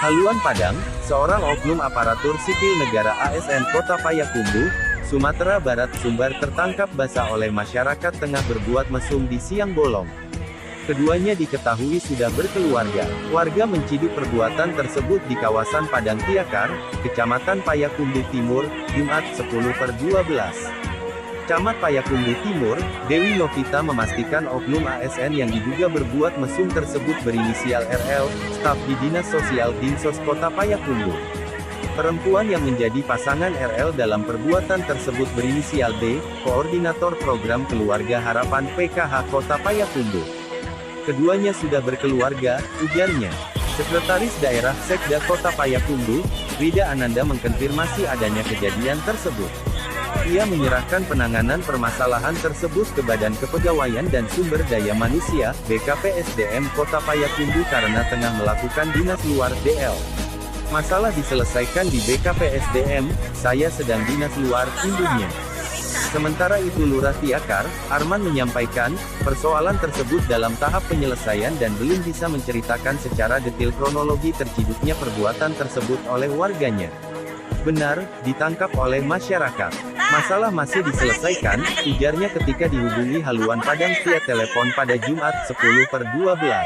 Haluan Padang, seorang oknum aparatur sipil negara ASN Kota Payakumbuh, Sumatera Barat Sumbar tertangkap basah oleh masyarakat tengah berbuat mesum di siang bolong. Keduanya diketahui sudah berkeluarga. Warga menciduk perbuatan tersebut di kawasan Padang Tiakar, Kecamatan Payakumbuh Timur, Jumat 10/12. Camat Payakumbuh Timur, Dewi Novita memastikan oknum ASN yang diduga berbuat mesum tersebut berinisial RL, staf di Dinas Sosial Dinsos Kota Payakumbuh. Perempuan yang menjadi pasangan RL dalam perbuatan tersebut berinisial D, Koordinator Program Keluarga Harapan PKH Kota Payakumbuh. Keduanya sudah berkeluarga, ujarnya. Sekretaris Daerah Sekda Kota Payakumbuh, Rida Ananda mengkonfirmasi adanya kejadian tersebut. Ia menyerahkan penanganan permasalahan tersebut ke Badan Kepegawaian dan Sumber Daya Manusia, BKPSDM Kota Payakumbuh karena tengah melakukan dinas luar DL. Masalah diselesaikan di BKPSDM, saya sedang dinas luar, induknya. Sementara itu Lurah Tiakar, Arman menyampaikan, persoalan tersebut dalam tahap penyelesaian dan belum bisa menceritakan secara detail kronologi terciduknya perbuatan tersebut oleh warganya. Benar, ditangkap oleh masyarakat. Masalah masih diselesaikan, ujarnya ketika dihubungi Haluan Padang via telepon pada Jumat 10/12.